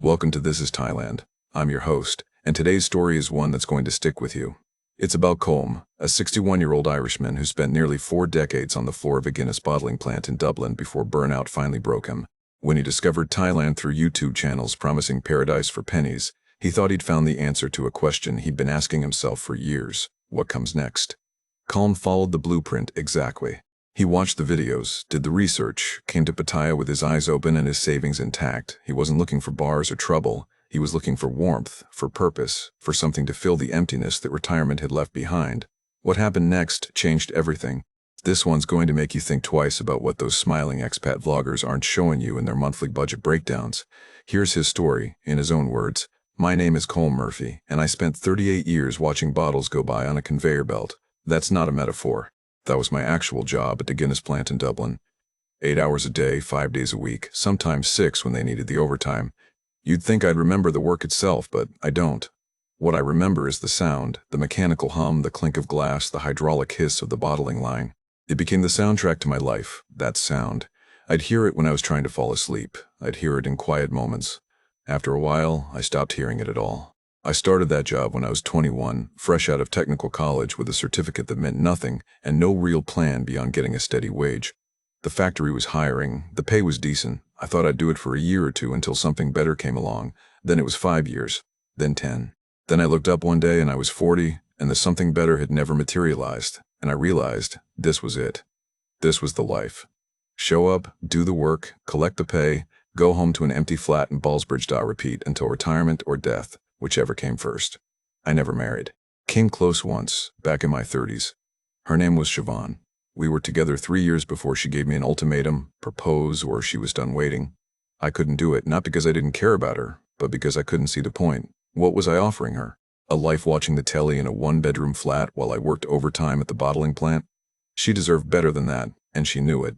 Welcome to This is Thailand. I'm your host, and today's story is one that's going to stick with you. It's about Colm, a 61-year-old Irishman who spent nearly 4 decades on the floor of a Guinness bottling plant in Dublin before burnout finally broke him. When he discovered Thailand through YouTube channels promising paradise for pennies, he thought he'd found the answer to a question he'd been asking himself for years: what comes next? Colm followed the blueprint exactly. He watched the videos, did the research, came to Pattaya with his eyes open and his savings intact. He wasn't looking for bars or trouble. He was looking for warmth, for purpose, for something to fill the emptiness that retirement had left behind. What happened next changed everything. This one's going to make you think twice about what those smiling expat vloggers aren't showing you in their monthly budget breakdowns. Here's his story, in his own words. My name is Colm Murphy, and I spent 38 years watching bottles go by on a conveyor belt. That's not a metaphor. That was my actual job at the Guinness plant in Dublin. 8 hours a day, 5 days a week, sometimes 6 when they needed the overtime. You'd think I'd remember the work itself, but I don't. What I remember is the sound, the mechanical hum, the clink of glass, the hydraulic hiss of the bottling line. It became the soundtrack to my life, that sound. I'd hear it when I was trying to fall asleep. I'd hear it in quiet moments. After a while, I stopped hearing it at all. I started that job when I was 21, fresh out of technical college with a certificate that meant nothing and no real plan beyond getting a steady wage. The factory was hiring, the pay was decent. I thought I'd do it for a year or two until something better came along. Then it was 5 years, then 10. Then I looked up one day and I was 40, and the something better had never materialized, and I realized this was it. This was the life. Show up, do the work, collect the pay, go home to an empty flat in Ballsbridge. Repeat until retirement or death. Whichever came first. I never married. Came close once, back in my 30s. Her name was Siobhan. We were together 3 years before she gave me an ultimatum, propose, or she was done waiting. I couldn't do it, not because I didn't care about her, but because I couldn't see the point. What was I offering her? A life watching the telly in a 1-bedroom flat while I worked overtime at the bottling plant? She deserved better than that, and she knew it.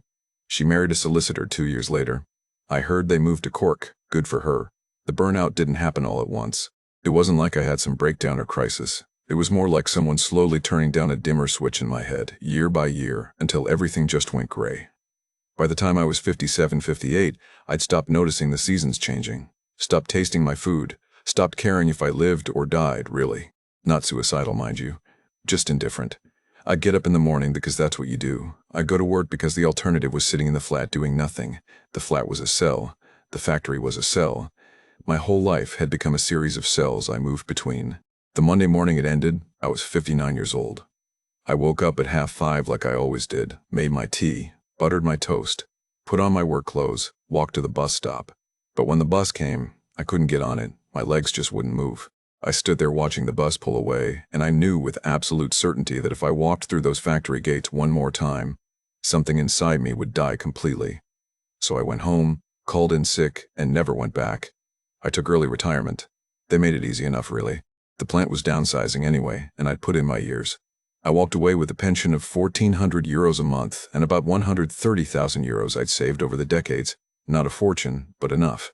She married a solicitor 2 years later. I heard they moved to Cork. Good for her. The burnout didn't happen all at once. It wasn't like I had some breakdown or crisis. It was more like someone slowly turning down a dimmer switch in my head, year by year, until everything just went gray. By the time I was 57, 58, I'd stopped noticing the seasons changing, stopped tasting my food, stopped caring if I lived or died, really. Not suicidal, mind you, just indifferent. I'd get up in the morning because that's what you do. I'd go to work because the alternative was sitting in the flat doing nothing. The flat was a cell. The factory was a cell. My whole life had become a series of cells I moved between. The Monday morning it ended, I was 59 years old. I woke up at 4:30 like I always did, made my tea, buttered my toast, put on my work clothes, walked to the bus stop. But when the bus came, I couldn't get on it. My legs just wouldn't move. I stood there watching the bus pull away, and I knew with absolute certainty that if I walked through those factory gates one more time, something inside me would die completely. So I went home, called in sick, and never went back. I took early retirement. They made it easy enough, really. The plant was downsizing anyway, and I'd put in my years. I walked away with a pension of €1,400 a month and about €130,000 I'd saved over the decades. Not a fortune, but enough.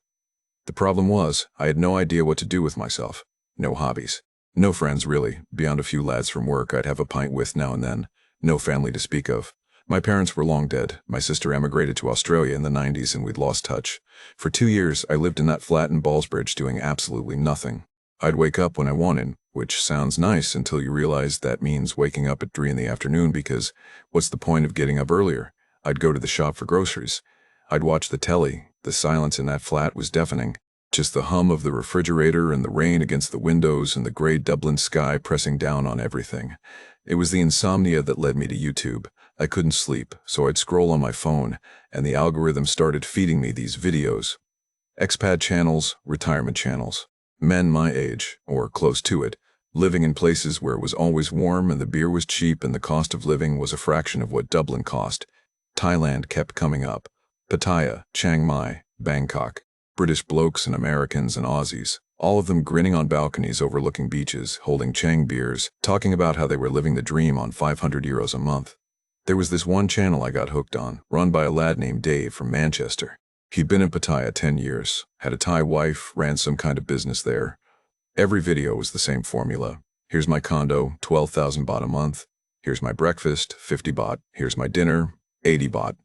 The problem was, I had no idea what to do with myself. No hobbies. No friends, really, beyond a few lads from work I'd have a pint with now and then. No family to speak of. My parents were long dead. My sister emigrated to Australia in the 90s and we'd lost touch. For 2 years, I lived in that flat in Ballsbridge doing absolutely nothing. I'd wake up when I wanted, which sounds nice until you realize that means waking up at 3 in the afternoon because what's the point of getting up earlier? I'd go to the shop for groceries. I'd watch the telly. The silence in that flat was deafening. Just the hum of the refrigerator and the rain against the windows and the gray Dublin sky pressing down on everything. It was the insomnia that led me to YouTube. I couldn't sleep, so I'd scroll on my phone, and the algorithm started feeding me these videos. Expat channels, retirement channels. Men my age, or close to it, living in places where it was always warm and the beer was cheap and the cost of living was a fraction of what Dublin cost. Thailand kept coming up. Pattaya, Chiang Mai, Bangkok. British blokes and Americans and Aussies, all of them grinning on balconies overlooking beaches, holding Chang beers, talking about how they were living the dream on €500 a month. There was this one channel I got hooked on, run by a lad named Dave from Manchester. He'd been in Pattaya 10 years, had a Thai wife, ran some kind of business there. Every video was the same formula. Here's my condo, 12,000 baht a month. Here's my breakfast, 50 baht. Here's my dinner, 80 baht.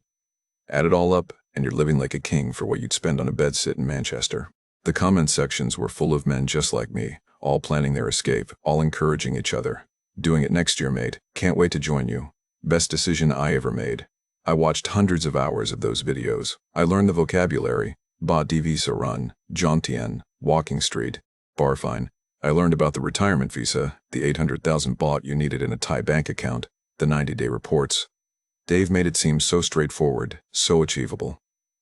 Add it all up, and you're living like a king for what you'd spend on a bedsit in Manchester. The comment sections were full of men just like me, all planning their escape, all encouraging each other. Doing it next year, mate. Can't wait to join you. Best decision I ever made. I watched hundreds of hours of those videos. I learned the vocabulary. Ba visa run, Jontian, Walking Street, Barfine. I learned about the retirement visa, the 800,000 baht you needed in a Thai bank account, the 90-day reports. Dave made it seem so straightforward, so achievable.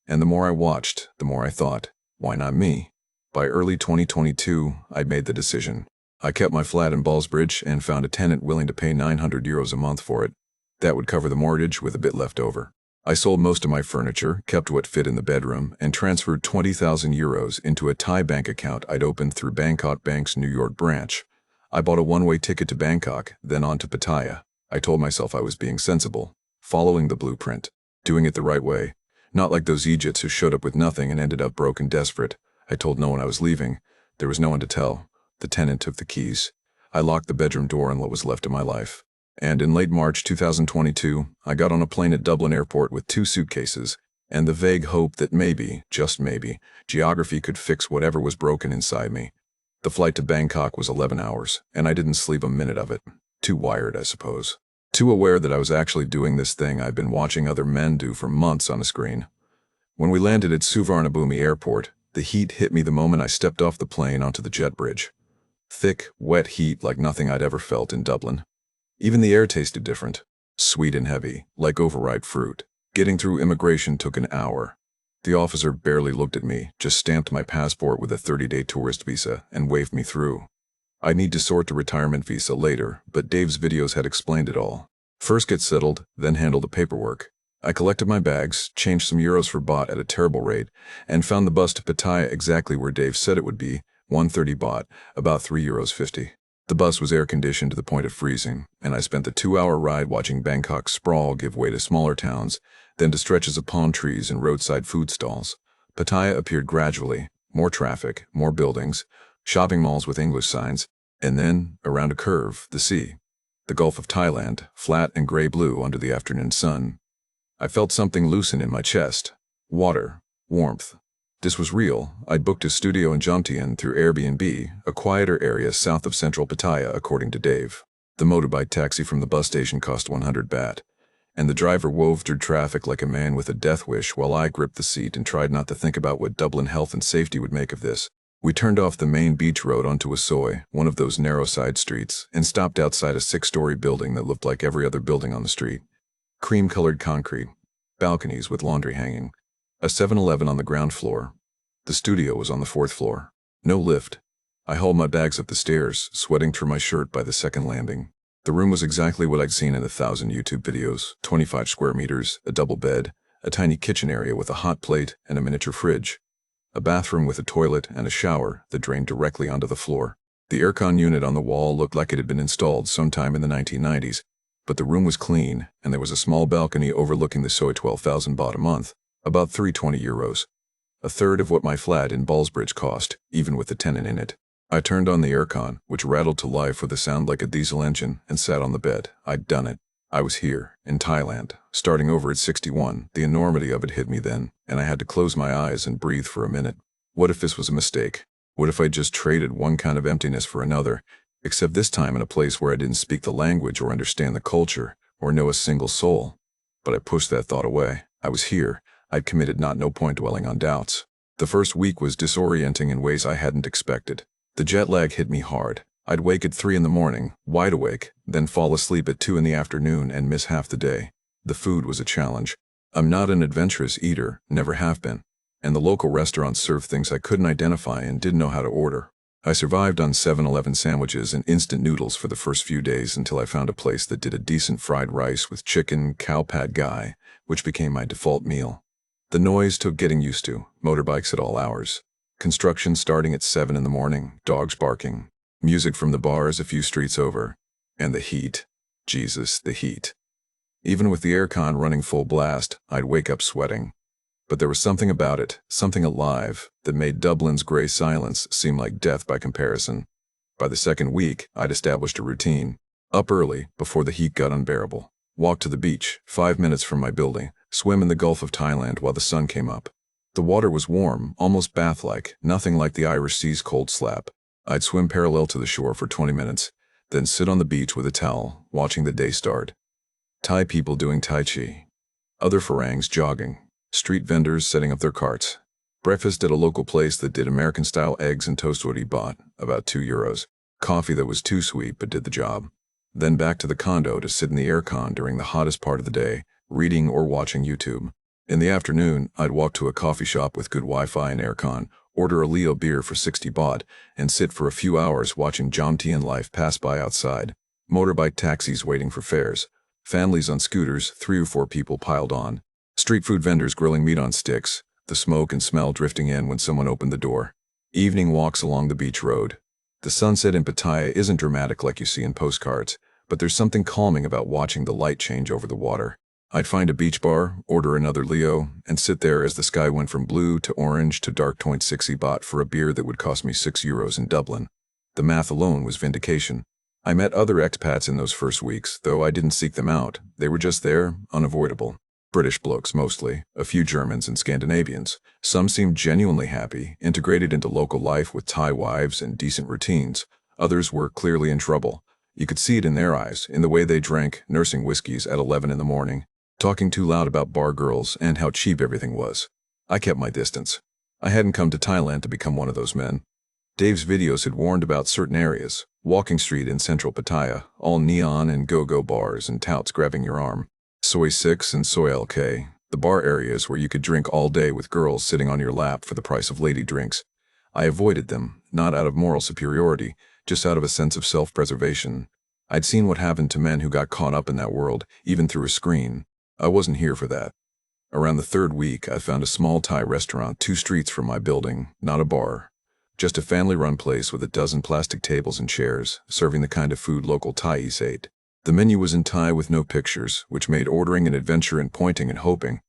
And the more I watched, the more I thought, why not me? By early 2022, I'd made the decision. I kept my flat in Ballsbridge and found a tenant willing to pay €900 a month for it. That would cover the mortgage with a bit left over. I sold most of my furniture, kept what fit in the bedroom, and transferred €20,000 into a Thai bank account I'd opened through Bangkok Bank's New York branch. I bought a one-way ticket to Bangkok, then on to Pattaya. I told myself I was being sensible, following the blueprint, doing it the right way. Not like those Egypts who showed up with nothing and ended up broke and desperate. I told no one I was leaving. There was no one to tell. The tenant took the keys. I locked the bedroom door on what was left of my life. And in late March 2022, I got on a plane at Dublin Airport with 2 suitcases, and the vague hope that maybe, just maybe, geography could fix whatever was broken inside me. The flight to Bangkok was 11 hours, and I didn't sleep a minute of it. Too wired, I suppose. Too aware that I was actually doing this thing I'd been watching other men do for months on a screen. When we landed at Suvarnabhumi Airport, the heat hit me the moment I stepped off the plane onto the jet bridge. Thick, wet heat like nothing I'd ever felt in Dublin. Even the air tasted different. Sweet and heavy, like overripe fruit. Getting through immigration took an hour. The officer barely looked at me, just stamped my passport with a 30-day tourist visa and waved me through. I'd need to sort the retirement visa later, but Dave's videos had explained it all. First get settled, then handle the paperwork. I collected my bags, changed some euros for baht at a terrible rate, and found the bus to Pattaya exactly where Dave said it would be, 130 baht, about €3.50. The bus was air-conditioned to the point of freezing, and I spent the 2-hour ride watching Bangkok's sprawl give way to smaller towns, then to stretches of palm trees and roadside food stalls. Pattaya appeared gradually, more traffic, more buildings, shopping malls with English signs, and then, around a curve, the sea. The Gulf of Thailand, flat and gray-blue under the afternoon sun. I felt something loosen in my chest. Water. Warmth. This was real. I'd booked a studio in Jontian through Airbnb, a quieter area south of central Pattaya, according to Dave. The motorbike taxi from the bus station cost 100 baht, and the driver wove through traffic like a man with a death wish while I gripped the seat and tried not to think about what Dublin health and safety would make of this. We turned off the main beach road onto a soy, one of those narrow side streets, and stopped outside a 6-story building that looked like every other building on the street. Cream-colored concrete, balconies with laundry hanging, a 7-Eleven on the ground floor. The studio was on the 4th floor. No lift. I hauled my bags up the stairs, sweating through my shirt by the second landing. The room was exactly what I'd seen in 1,000 YouTube videos, 25 square meters, a double bed, a tiny kitchen area with a hot plate and a miniature fridge. A bathroom with a toilet and a shower that drained directly onto the floor. The aircon unit on the wall looked like it had been installed sometime in the 1990s, but the room was clean, and there was a small balcony overlooking the soy 12,000 baht a month, about €320. A third of what my flat in Ballsbridge cost, even with the tenant in it. I turned on the aircon, which rattled to life with a sound like a diesel engine, and sat on the bed. I'd done it. I was here, in Thailand, starting over at 61. The enormity of it hit me then, and I had to close my eyes and breathe for a minute. What if this was a mistake? What if I just traded one kind of emptiness for another, except this time in a place where I didn't speak the language or understand the culture, or know a single soul? But I pushed that thought away. I was here. I'd committed, no point dwelling on doubts. The first week was disorienting in ways I hadn't expected. The jet lag hit me hard. I'd wake at 3 in the morning, wide awake, then fall asleep at 2 in the afternoon and miss half the day. The food was a challenge. I'm not an adventurous eater, never have been, and the local restaurants served things I couldn't identify and didn't know how to order. I survived on 7-Eleven sandwiches and instant noodles for the first few days until I found a place that did a decent fried rice with chicken, cow pad gai, which became my default meal. The noise took getting used to, motorbikes at all hours. Construction starting at 7 in the morning, dogs barking. Music from the bars a few streets over. And the heat. Jesus, the heat. Even with the aircon running full blast, I'd wake up sweating. But there was something about it, something alive, that made Dublin's gray silence seem like death by comparison. By the second week, I'd established a routine. Up early, before the heat got unbearable. Walk to the beach, 5 minutes from my building. Swim in the Gulf of Thailand while the sun came up. The water was warm, almost bath-like, nothing like the Irish Sea's cold slap. I'd swim parallel to the shore for 20 minutes, then sit on the beach with a towel, watching the day start. Thai people doing Tai Chi. Other Farangs jogging. Street vendors setting up their carts. Breakfast at a local place that did American-style eggs and toast. What he bought, about €2. Coffee that was too sweet but did the job. Then back to the condo to sit in the aircon during the hottest part of the day, reading or watching YouTube. In the afternoon, I'd walk to a coffee shop with good Wi-Fi and aircon, order a Leo beer for 60 baht, and sit for a few hours watching Jomtien life pass by outside. Motorbike taxis waiting for fares. Families on scooters, 3 or 4 people piled on. Street food vendors grilling meat on sticks, the smoke and smell drifting in when someone opened the door. Evening walks along the beach road. The sunset in Pattaya isn't dramatic like you see in postcards, but there's something calming about watching the light change over the water. I'd find a beach bar, order another Leo, and sit there as the sky went from blue to orange to dark. 60 baht for a beer that would cost me €6 in Dublin. The math alone was vindication. I met other expats in those first weeks, though I didn't seek them out. They were just there, unavoidable. British blokes mostly, a few Germans and Scandinavians. Some seemed genuinely happy, integrated into local life with Thai wives and decent routines. Others were clearly in trouble. You could see it in their eyes, in the way they drank, nursing whiskeys at 11 in the morning, talking too loud about bar girls and how cheap everything was. I kept my distance. I hadn't come to Thailand to become one of those men. Dave's videos had warned about certain areas. Walking Street in central Pattaya, all neon and go-go bars and touts grabbing your arm. Soy 6 and Soy LK, the bar areas where you could drink all day with girls sitting on your lap for the price of lady drinks. I avoided them, not out of moral superiority, just out of a sense of self-preservation. I'd seen what happened to men who got caught up in that world, even through a screen. I wasn't here for that. Around the 3rd week, I found a small Thai restaurant 2 streets from my building, not a bar. Just a family-run place with a dozen plastic tables and chairs, serving the kind of food local Thais ate. The menu was in Thai with no pictures, which made ordering an adventure and pointing and hoping.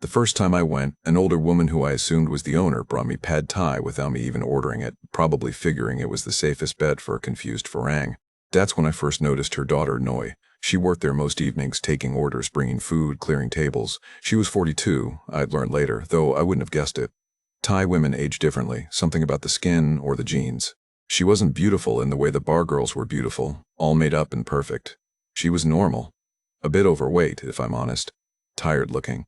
The first time I went, an older woman who I assumed was the owner brought me pad Thai without me even ordering it, probably figuring it was the safest bet for a confused Farang. That's when I first noticed her daughter, Noi. She worked there most evenings, taking orders, bringing food, clearing tables. She was 42, I'd learned later, though I wouldn't have guessed it. Thai women age differently, something about the skin or the genes. She wasn't beautiful in the way the bar girls were beautiful, all made up and perfect. She was normal. A bit overweight, if I'm honest. Tired looking.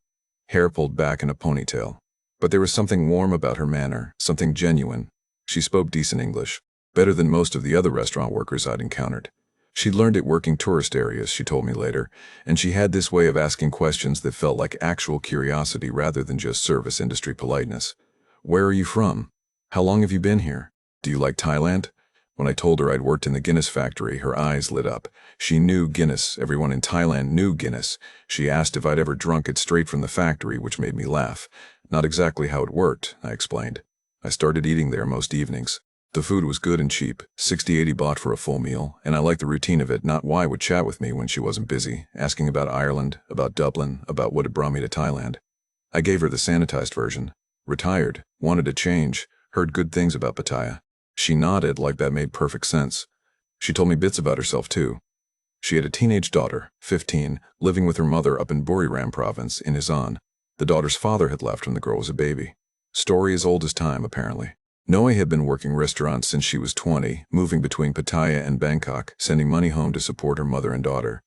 Hair pulled back in a ponytail. But there was something warm about her manner, something genuine. She spoke decent English, better than most of the other restaurant workers I'd encountered. She'd learned it working tourist areas, she told me later, and she had this way of asking questions that felt like actual curiosity rather than just service industry politeness. Where are you from? How long have you been here? Do you like Thailand? When I told her I'd worked in the Guinness factory, her eyes lit up. She knew Guinness. Everyone in Thailand knew Guinness. She asked if I'd ever drunk it straight from the factory, which made me laugh. Not exactly how it worked, I explained. I started eating there most evenings. The food was good and cheap, 60-80 baht for a full meal, and I liked the routine of it. Not why would chat with me when she wasn't busy, asking about Ireland, about Dublin, about what had brought me to Thailand. I gave her the sanitized version. Retired, wanted a change, heard good things about Pattaya. She nodded like that made perfect sense. She told me bits about herself too. She had a teenage daughter, 15, living with her mother up in Buriram province in Isan. The daughter's father had left when the girl was a baby. Story as old as time, apparently. Noi had been working restaurants since she was 20, moving between Pattaya and Bangkok, sending money home to support her mother and daughter.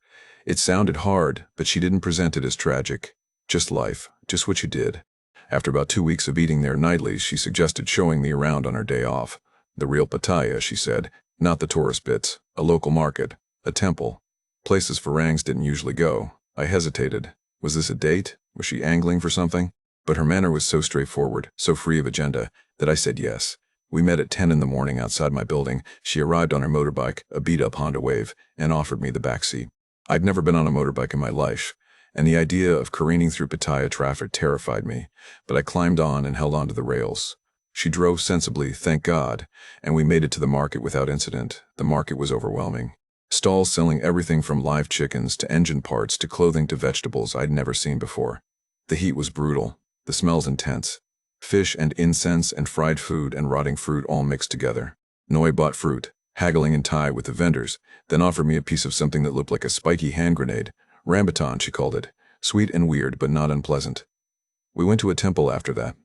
It sounded hard, but she didn't present it as tragic. Just life, just what you did. After about 2 weeks of eating there nightly, she suggested showing me around on her day off. The real Pattaya, she said, not the tourist bits, a local market, a temple. Places Farangs didn't usually go. I hesitated. Was this a date? Was she angling for something? But her manner was so straightforward, so free of agenda, that I said yes. We met at 10 in the morning outside my building. She arrived on her motorbike, a beat-up Honda Wave, and offered me the back seat. I'd never been on a motorbike in my life, and the idea of careening through Pattaya traffic terrified me, but I climbed on and held onto the rails. She drove sensibly, thank God, and we made it to the market without incident. The market was overwhelming. Stalls selling everything from live chickens to engine parts to clothing to vegetables I'd never seen before. The heat was brutal. The smells intense. Fish and incense and fried food and rotting fruit all mixed together. Noi bought fruit, haggling in Thai with the vendors, then offered me a piece of something that looked like a spiky hand grenade. Rambutan, she called it. Sweet and weird, but not unpleasant. We went to a temple after that.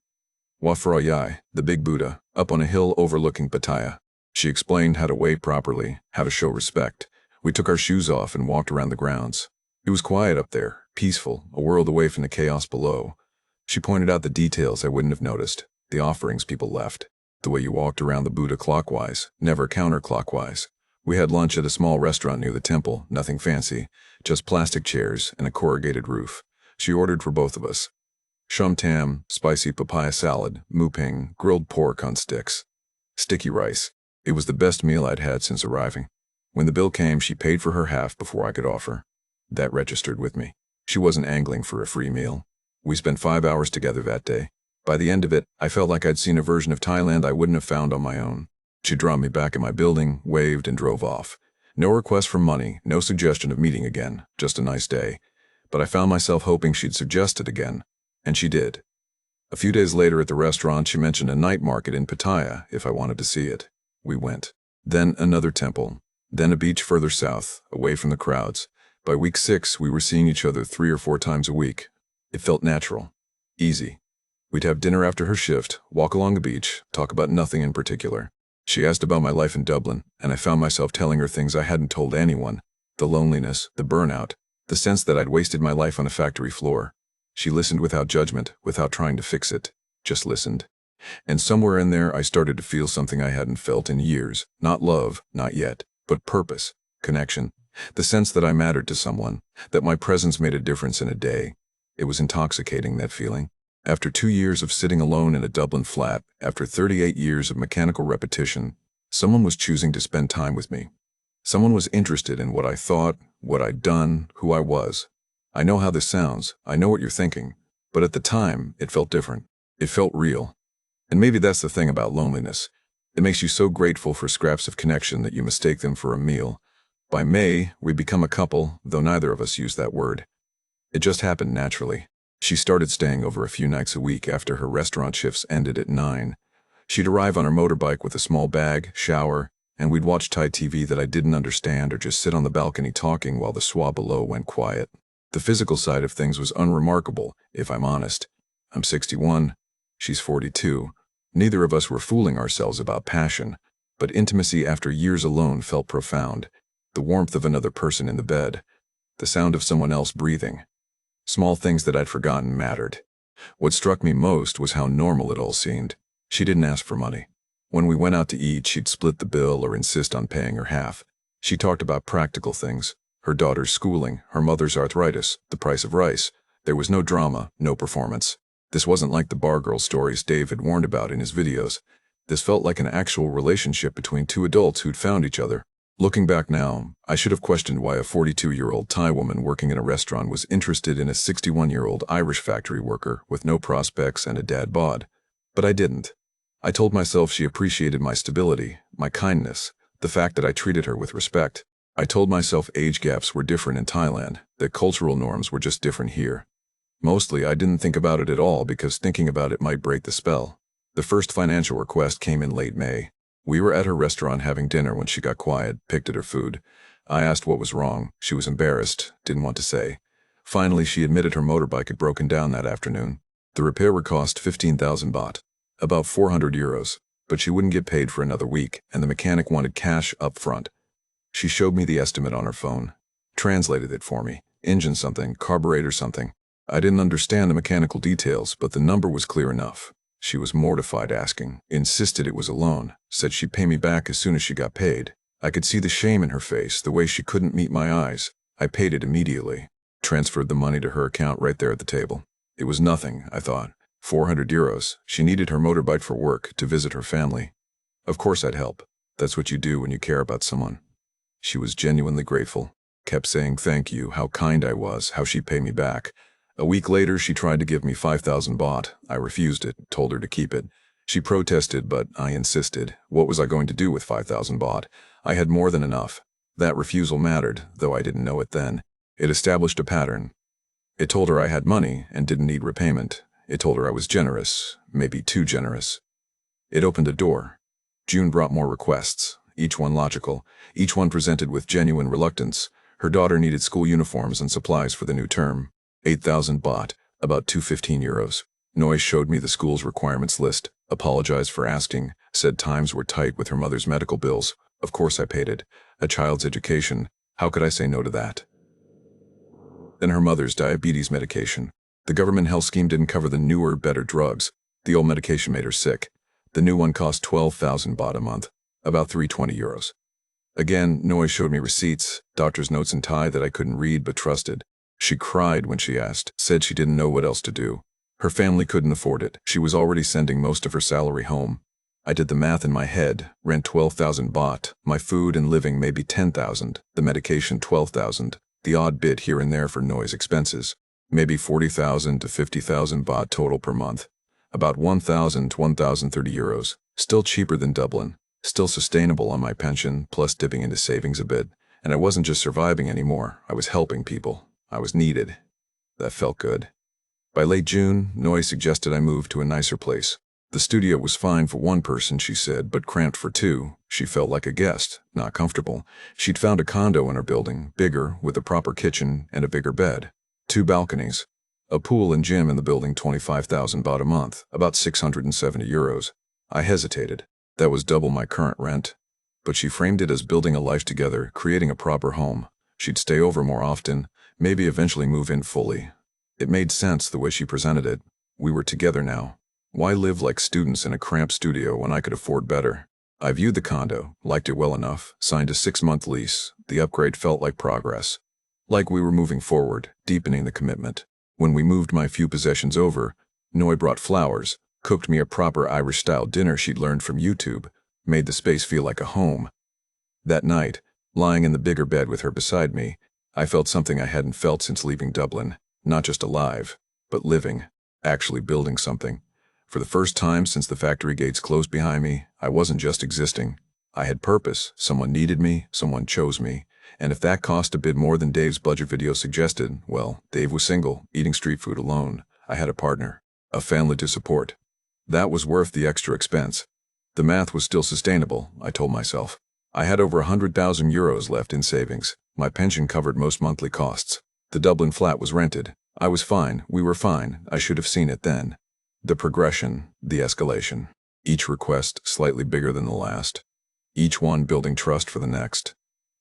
Wafroyai, the big Buddha, up on a hill overlooking Pattaya. She explained how to wait properly, how to show respect. We took our shoes off and walked around the grounds. It was quiet up there, peaceful, a world away from the chaos below. She pointed out the details I wouldn't have noticed, the offerings people left, the way you walked around the Buddha clockwise, never counterclockwise. We had lunch at a small restaurant near the temple, nothing fancy, just plastic chairs and a corrugated roof. She ordered for both of us. Shum tam, spicy papaya salad, muping, grilled pork on sticks, sticky rice. It was the best meal I'd had since arriving. When the bill came, she paid for her half before I could offer. That registered with me. She wasn't angling for a free meal. We spent 5 hours together that day. By the end of it, I felt like I'd seen a version of Thailand I wouldn't have found on my own. She dropped me back at my building, waved, and drove off. No request for money, no suggestion of meeting again, just a nice day. But I found myself hoping she'd suggest it again. And she did. A few days later at the restaurant, she mentioned a night market in Pattaya if I wanted to see it. We went. Then another temple. Then a beach further south, away from the crowds. By week 6, we were seeing each other 3 or 4 times a week. It felt natural. Easy. We'd have dinner after her shift, walk along the beach, talk about nothing in particular. She asked about my life in Dublin, and I found myself telling her things I hadn't told anyone. The loneliness, the burnout, the sense that I'd wasted my life on a factory floor. She listened without judgment, without trying to fix it. Just listened. And somewhere in there, I started to feel something I hadn't felt in years. Not love, not yet, but purpose, connection. The sense that I mattered to someone, that my presence made a difference in a day. It was intoxicating, that feeling. After 2 years of sitting alone in a Dublin flat, after 38 years of mechanical repetition, someone was choosing to spend time with me. Someone was interested in what I thought, what I'd done, who I was. I know how this sounds, I know what you're thinking, but at the time, it felt different. It felt real. And maybe that's the thing about loneliness. It makes you so grateful for scraps of connection that you mistake them for a meal. By May, we become a couple, though neither of us used that word. It just happened naturally. She started staying over a few nights a week after her restaurant shifts ended at 9. She'd arrive on her motorbike with a small bag, shower, and we'd watch Thai TV that I didn't understand or just sit on the balcony talking while the swa below went quiet. The physical side of things was unremarkable, if I'm honest. I'm 61, she's 42. Neither of us were fooling ourselves about passion, but intimacy after years alone felt profound. The warmth of another person in the bed, the sound of someone else breathing. Small things that I'd forgotten mattered. What struck me most was how normal it all seemed. She didn't ask for money. When we went out to eat, she'd split the bill or insist on paying her half. She talked about practical things. Her daughter's schooling, her mother's arthritis, the price of rice. There was no drama, no performance. This wasn't like the bar girl stories Dave had warned about in his videos. This felt like an actual relationship between 2 adults who'd found each other. Looking back now, I should have questioned why a 42-year-old Thai woman working in a restaurant was interested in a 61-year-old Irish factory worker with no prospects and a dad bod. But I didn't. I told myself she appreciated my stability, my kindness, the fact that I treated her with respect. I told myself age gaps were different in Thailand, that cultural norms were just different here. Mostly, I didn't think about it at all because thinking about it might break the spell. The first financial request came in late May. We were at her restaurant having dinner when she got quiet, picked at her food. I asked what was wrong. She was embarrassed, didn't want to say. Finally, she admitted her motorbike had broken down that afternoon. The repair would cost 15,000 baht, about 400 euros, but she wouldn't get paid for another week, and the mechanic wanted cash up front. She showed me the estimate on her phone, translated it for me, engine something, carburetor something. I didn't understand the mechanical details, but the number was clear enough. She was mortified asking, insisted it was a loan, said she'd pay me back as soon as she got paid. I could see the shame in her face, the way she couldn't meet my eyes. I paid it immediately, transferred the money to her account right there at the table. It was nothing, I thought. 400 euros. She needed her motorbike for work, to visit her family. Of course I'd help. That's what you do when you care about someone. She was genuinely grateful, kept saying thank you, how kind I was, how she'd pay me back. A week later, she tried to give me 5,000 baht. I refused it, told her to keep it. She protested, but I insisted. What was I going to do with 5,000 baht? I had more than enough. That refusal mattered, though I didn't know it then. It established a pattern. It told her I had money and didn't need repayment. It told her I was generous, maybe too generous. It opened a door. June brought more requests, each one logical, each one presented with genuine reluctance. Her daughter needed school uniforms and supplies for the new term. 8,000 baht, about 215 euros. Noy showed me the school's requirements list, apologized for asking, said times were tight with her mother's medical bills. Of course I paid it. A child's education. How could I say no to that? Then her mother's diabetes medication. The government health scheme didn't cover the newer, better drugs. The old medication made her sick. The new one cost 12,000 baht a month, about 320 euros. Again, Noy showed me receipts, doctor's notes in Thai that I couldn't read but trusted. She cried when she asked, said she didn't know what else to do. Her family couldn't afford it. She was already sending most of her salary home. I did the math in my head. Rent 12,000 baht, my food and living maybe 10,000, the medication 12,000, the odd bit here and there for Noy's expenses. Maybe 40,000 to 50,000 baht total per month. About 1,000 to 1,030 euros. Still cheaper than Dublin. Still sustainable on my pension, plus dipping into savings a bit. And I wasn't just surviving anymore. I was helping people. I was needed. That felt good. By late June, Noy suggested I move to a nicer place. The studio was fine for one person, she said, but cramped for two. She felt like a guest, not comfortable. She'd found a condo in her building, bigger, with a proper kitchen and a bigger bed. 2 balconies. A pool and gym in the building, 25,000 baht a month, about 670 euros. I hesitated. That was double my current rent. But she framed it as building a life together, creating a proper home. She'd stay over more often, maybe eventually move in fully. It made sense the way she presented it. We were together now. Why live like students in a cramped studio when I could afford better? I viewed the condo, liked it well enough, signed a 6-month lease. The upgrade felt like progress. Like we were moving forward, deepening the commitment. When we moved my few possessions over, Noy brought flowers, cooked me a proper Irish-style dinner she'd learned from YouTube, made the space feel like a home. That night, lying in the bigger bed with her beside me, I felt something I hadn't felt since leaving Dublin. Not just alive, but living, actually building something. For the first time since the factory gates closed behind me, I wasn't just existing. I had purpose. Someone needed me, someone chose me. And if that cost a bit more than Dave's budget video suggested, well, Dave was single, eating street food alone. I had a partner, a family to support. That was worth the extra expense. The math was still sustainable, I told myself. I had over 100,000 euros left in savings. My pension covered most monthly costs. The Dublin flat was rented. I was fine. We were fine. I should have seen it then. The progression, the escalation. Each request slightly bigger than the last. Each one building trust for the next.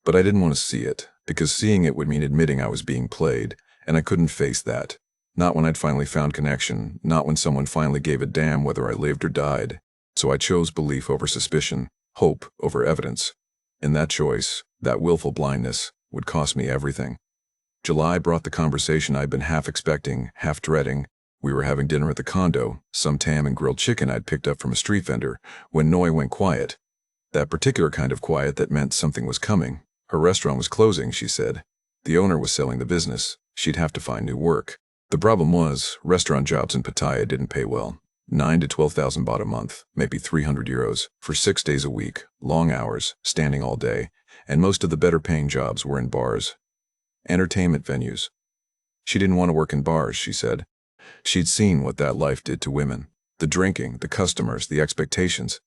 But I didn't want to see it, because seeing it would mean admitting I was being played, and I couldn't face that. Not when I'd finally found connection, not when someone finally gave a damn whether I lived or died. So I chose belief over suspicion, hope over evidence. And that choice, that willful blindness, would cost me everything. July brought the conversation I'd been half expecting, half dreading. We were having dinner at the condo, some tam and grilled chicken I'd picked up from a street vendor, when Noy went quiet. That particular kind of quiet that meant something was coming. Her restaurant was closing, she said. The owner was selling the business. She'd have to find new work. The problem was, restaurant jobs in Pattaya didn't pay well. 9 to 12,000 baht a month, maybe 300 euros, for 6 days a week, long hours, standing all day, and most of the better paying jobs were in bars. Entertainment venues. She didn't want to work in bars, she said. She'd seen what that life did to women. The drinking, the customers, the expectations.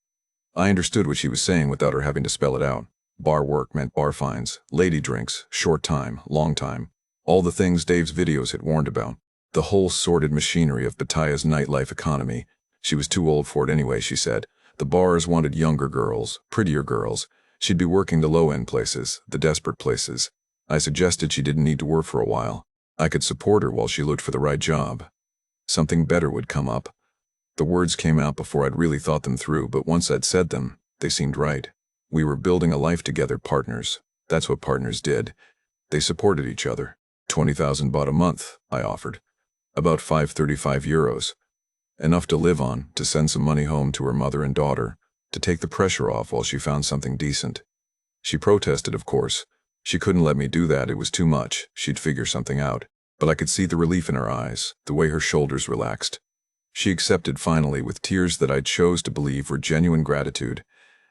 I understood what she was saying without her having to spell it out. Bar work meant bar fines, lady drinks, short time, long time. All the things Dave's videos had warned about. The whole sordid machinery of Pattaya's nightlife economy. She was too old for it anyway, she said. The bars wanted younger girls, prettier girls. She'd be working the low-end places, the desperate places. I suggested she didn't need to work for a while. I could support her while she looked for the right job. Something better would come up. The words came out before I'd really thought them through, but once I'd said them, they seemed right. We were building a life together, partners. That's what partners did. They supported each other. 20,000 baht a month, I offered. About 535 euros. Enough to live on, to send some money home to her mother and daughter, to take the pressure off while she found something decent. She protested, of course. She couldn't let me do that, it was too much. She'd figure something out. But I could see the relief in her eyes, the way her shoulders relaxed. She accepted finally with tears that I chose to believe were genuine gratitude.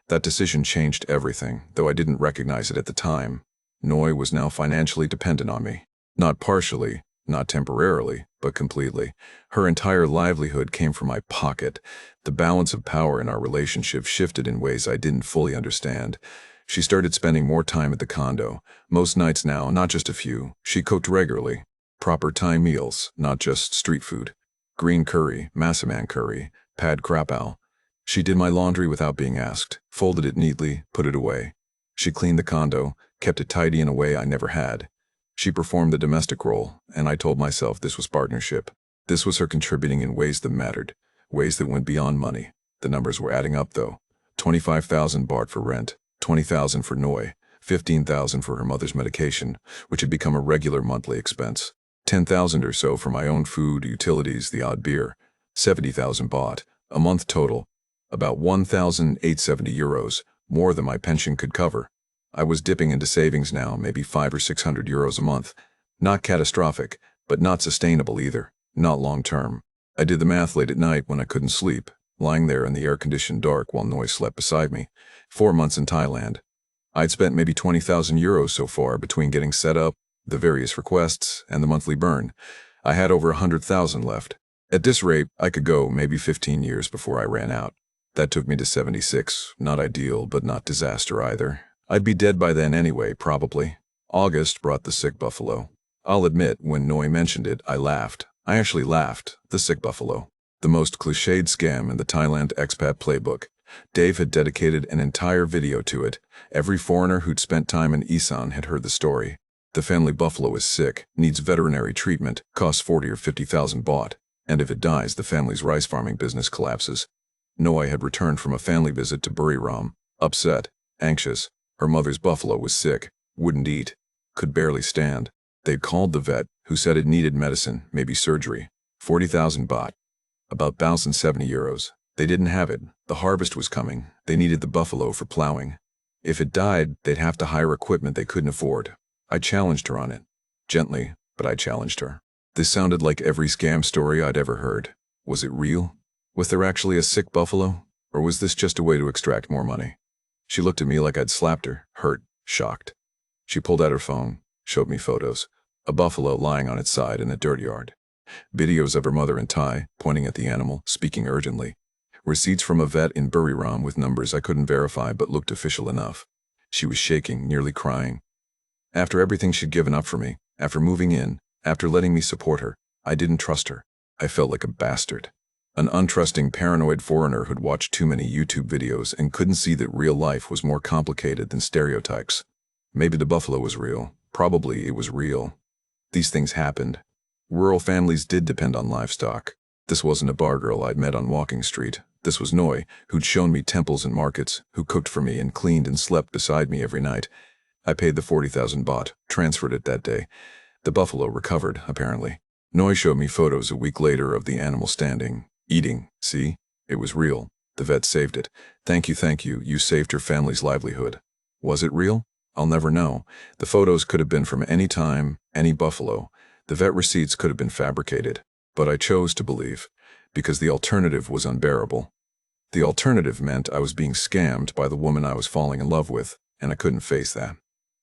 That decision changed everything, though I didn't recognize it at the time. Noy was now financially dependent on me. Not partially, not temporarily, but completely. Her entire livelihood came from my pocket. The balance of power in our relationship shifted in ways I didn't fully understand. She started spending more time at the condo. Most nights now, not just a few. She cooked regularly. Proper Thai meals, not just street food. Green curry, massaman curry, pad krapao. She did my laundry without being asked, folded it neatly, put it away. She cleaned the condo, kept it tidy in a way I never had. She performed the domestic role, and I told myself this was partnership. This was her contributing in ways that mattered, ways that went beyond money. The numbers were adding up, though. 25,000 baht for rent, 20,000 for Noi, 15,000 for her mother's medication, which had become a regular monthly expense. 10,000 or so for my own food, utilities, the odd beer. 70,000 baht, a month total. About 1,870 euros, more than my pension could cover. I was dipping into savings now, maybe 500 or 600 euros a month. Not catastrophic, but not sustainable either. Not long term. I did the math late at night when I couldn't sleep, lying there in the air-conditioned dark while Noi slept beside me. 4 months in Thailand. I'd spent maybe 20,000 euros so far between getting set up, the various requests, and the monthly burn. I had over 100,000 left. At this rate, I could go maybe 15 years before I ran out. That took me to 76. Not ideal, but not disaster either. I'd be dead by then anyway, probably. August brought the sick buffalo. I'll admit, when Noi mentioned it, I laughed. I actually laughed. The sick buffalo. The most cliched scam in the Thailand expat playbook. Dave had dedicated an entire video to it. Every foreigner who'd spent time in Isan had heard the story. The family buffalo is sick, needs veterinary treatment, costs 40 or 50,000 baht, and if it dies, the family's rice farming business collapses. Noi had returned from a family visit to Buriram, upset, anxious. Her mother's buffalo was sick, wouldn't eat, could barely stand. They'd called the vet, who said it needed medicine, maybe surgery. 40,000 baht. About 1,070 euros. They didn't have it. The harvest was coming. They needed the buffalo for plowing. If it died, they'd have to hire equipment they couldn't afford. I challenged her on it. Gently, but I challenged her. This sounded like every scam story I'd ever heard. Was it real? Was there actually a sick buffalo? Or was this just a way to extract more money? She looked at me like I'd slapped her, hurt, shocked. She pulled out her phone, showed me photos. A buffalo lying on its side in a dirt yard. Videos of her mother in Thai, pointing at the animal, speaking urgently. Receipts from a vet in Buriram with numbers I couldn't verify but looked official enough. She was shaking, nearly crying. After everything she'd given up for me, after moving in, after letting me support her, I didn't trust her. I felt like a bastard. An untrusting, paranoid foreigner who'd watched too many YouTube videos and couldn't see that real life was more complicated than stereotypes. Maybe the buffalo was real. Probably it was real. These things happened. Rural families did depend on livestock. This wasn't a bar girl I'd met on Walking Street. This was Noi, who'd shown me temples and markets, who cooked for me and cleaned and slept beside me every night. I paid the 40,000 baht, transferred it that day. The buffalo recovered, apparently. Noi showed me photos a week later of the animal standing, eating. See? It was real. The vet saved it. Thank you, you saved your family's livelihood. Was it real? I'll never know. The photos could have been from any time, any buffalo. The vet receipts could have been fabricated. But I chose to believe, because the alternative was unbearable. The alternative meant I was being scammed by the woman I was falling in love with, and I couldn't face that.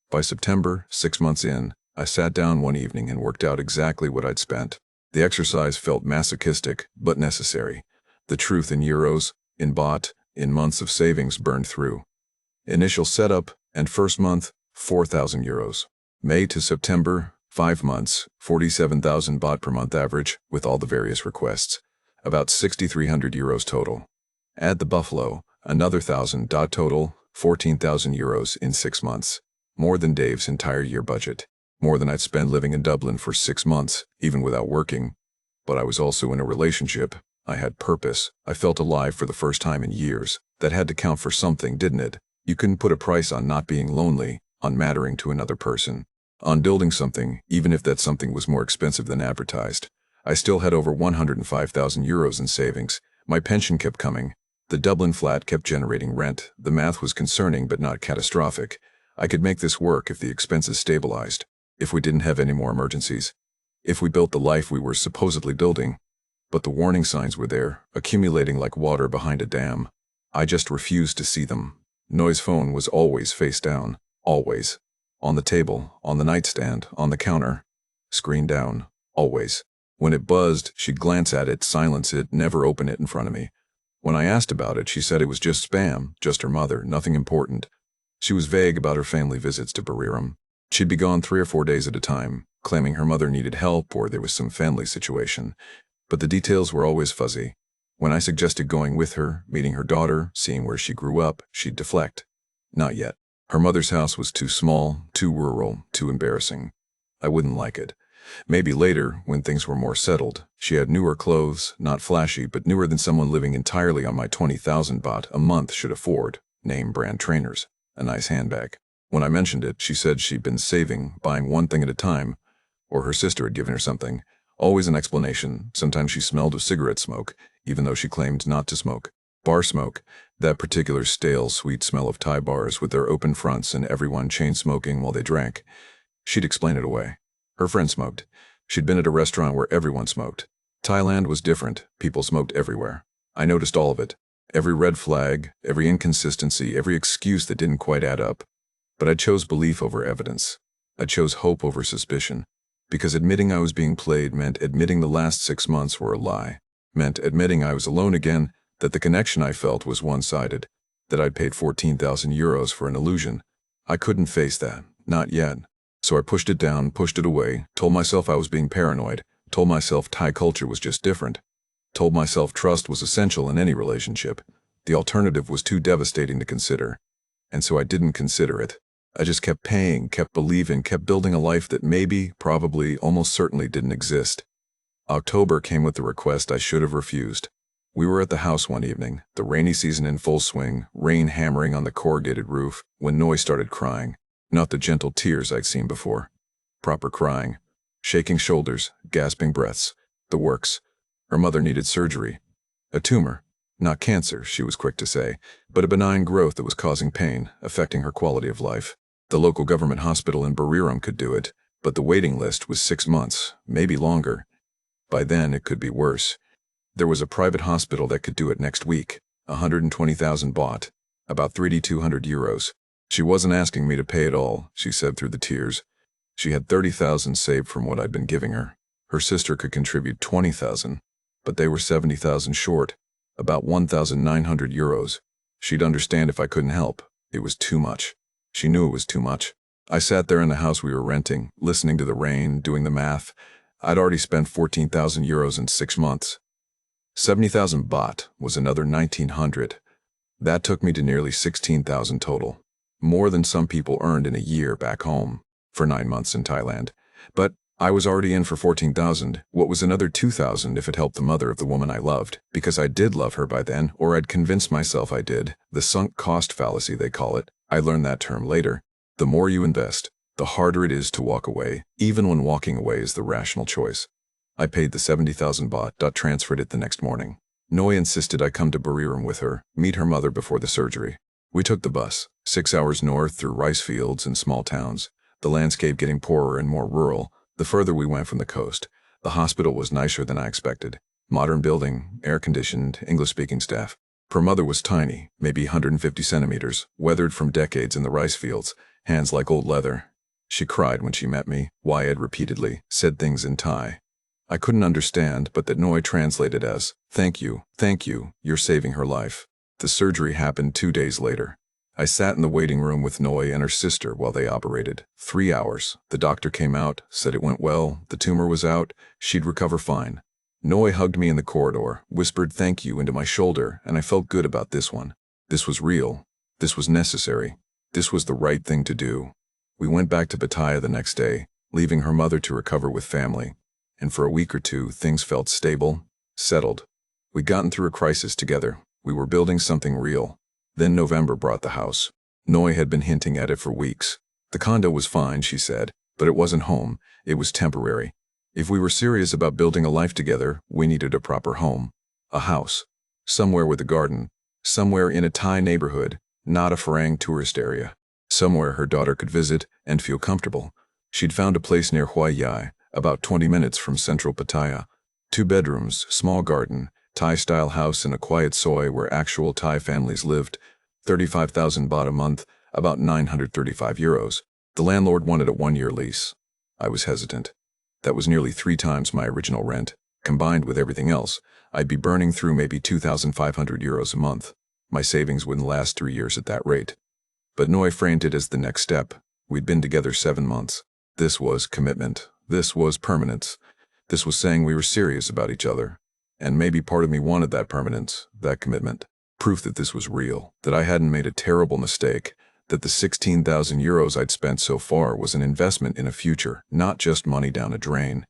By September, 6 months in, I sat down one evening and worked out exactly what I'd spent. The exercise felt masochistic, but necessary. The truth in euros, in baht, in months of savings burned through. Initial setup and first month, 4,000 euros. May to September, 5 months, 47,000 baht per month average, with all the various requests. About 6,300 euros total. Add the buffalo, another 1,000 total, 14,000 euros in 6 months. More than Dave's entire year budget. More than I'd spend living in Dublin for 6 months, even without working. But I was also in a relationship. I had purpose. I felt alive for the first time in years. That had to count for something, didn't it? You couldn't put a price on not being lonely, on mattering to another person, on building something, even if that something was more expensive than advertised. I still had over 105,000 euros in savings. My pension kept coming. The Dublin flat kept generating rent. The math was concerning but not catastrophic. I could make this work if the expenses stabilized. If we didn't have any more emergencies. If we built the life we were supposedly building. But the warning signs were there, accumulating like water behind a dam. I just refused to see them. Noi's phone was always face down. Always. On the table, on the nightstand, on the counter. Screen down. Always. When it buzzed, she'd glance at it, silence it, never open it in front of me. When I asked about it, she said it was just spam, just her mother, nothing important. She was vague about her family visits to Buriram. She'd be gone 3 or 4 days at a time, claiming her mother needed help or there was some family situation. But the details were always fuzzy. When I suggested going with her, meeting her daughter, seeing where she grew up, she'd deflect. Not yet. Her mother's house was too small, too rural, too embarrassing. I wouldn't like it. Maybe later, when things were more settled. She had newer clothes, not flashy, but newer than someone living entirely on my 20,000 baht a month should afford. Name brand trainers. A nice handbag. When I mentioned it, she said she'd been saving, buying one thing at a time, or her sister had given her something. Always an explanation. Sometimes she smelled of cigarette smoke, even though she claimed not to smoke. Bar smoke, that particular stale, sweet smell of Thai bars with their open fronts and everyone chain smoking while they drank. She'd explain it away. Her friend smoked. She'd been at a restaurant where everyone smoked. Thailand was different. People smoked everywhere. I noticed all of it. Every red flag, every inconsistency, every excuse that didn't quite add up. But I chose belief over evidence. I chose hope over suspicion. Because admitting I was being played meant admitting the last 6 months were a lie. Meant admitting I was alone again, that the connection I felt was one-sided, that I'd paid 14,000 euros for an illusion. I couldn't face that. Not yet. So I pushed it down, pushed it away, told myself I was being paranoid, told myself Thai culture was just different, told myself trust was essential in any relationship. The alternative was too devastating to consider. And so I didn't consider it. I just kept paying, kept believing, kept building a life that maybe, probably, almost certainly didn't exist. October came with the request I should have refused. We were at the house one evening, the rainy season in full swing, rain hammering on the corrugated roof, when Noi started crying. Not the gentle tears I'd seen before. Proper crying. Shaking shoulders, gasping breaths. The works. Her mother needed surgery. A tumor. Not cancer, she was quick to say, but a benign growth that was causing pain, affecting her quality of life. The local government hospital in Buriram could do it, but the waiting list was 6 months, maybe longer. By then, it could be worse. There was a private hospital that could do it next week. 120,000 baht. About 3,200 euros. She wasn't asking me to pay it all, she said through the tears. She had 30,000 saved from what I'd been giving her. Her sister could contribute 20,000, but they were 70,000 short, about 1,900 euros. She'd understand if I couldn't help. It was too much. She knew it was too much. I sat there in the house we were renting, listening to the rain, doing the math. I'd already spent 14,000 euros in 6 months. 70,000 baht was another 1,900. That took me to nearly 16,000 total. More than some people earned in a year back home, for 9 months in Thailand. But I was already in for 14,000. What was another 2,000 if it helped the mother of the woman I loved? Because I did love her by then, or I'd convinced myself I did. The sunk cost fallacy, they call it. I learned that term later. The more you invest, the harder it is to walk away, even when walking away is the rational choice. I paid the 70,000 baht, transferred it the next morning. Noi insisted I come to Buriram with her, meet her mother before the surgery. We took the bus, 6 hours north through rice fields and small towns, the landscape getting poorer and more rural, the further we went from the coast. The hospital was nicer than I expected. Modern building, air-conditioned, English-speaking staff. Her mother was tiny, maybe 150 centimeters, weathered from decades in the rice fields, hands like old leather. She cried when she met me, Wyatt repeatedly, said things in Thai. I couldn't understand, but that Noi translated as, thank you, you're saving her life. The surgery happened 2 days later. I sat in the waiting room with Noi and her sister while they operated. 3 hours. The doctor came out, said it went well, the tumor was out, she'd recover fine. Noi hugged me in the corridor, whispered thank you into my shoulder, and I felt good about this one. This was real. This was necessary. This was the right thing to do. We went back to Pattaya the next day, leaving her mother to recover with family. And for a week or two, things felt stable, settled. We'd gotten through a crisis together. We were building something real. Then November brought the house. Noi had been hinting at it for weeks. The condo was fine, she said, but it wasn't home. It was temporary. If we were serious about building a life together, we needed a proper home. A house. Somewhere with a garden. Somewhere in a Thai neighborhood, not a Farang tourist area. Somewhere her daughter could visit and feel comfortable. She'd found a place near Hua Yai, about 20 minutes from central Pattaya. 2 bedrooms, small garden, Thai-style house in a quiet soi where actual Thai families lived. 35,000 baht a month, about 935 euros. The landlord wanted a 1-year lease. I was hesitant. That was nearly 3 times my original rent. Combined with everything else, I'd be burning through maybe 2,500 euros a month. My savings wouldn't last 3 years at that rate. But Noi framed it as the next step. We'd been together 7 months. This was commitment. This was permanence. This was saying we were serious about each other. And maybe part of me wanted that permanence, that commitment. Proof that this was real, that I hadn't made a terrible mistake, that the 16,000 euros I'd spent so far was an investment in a future, not just money down a drain.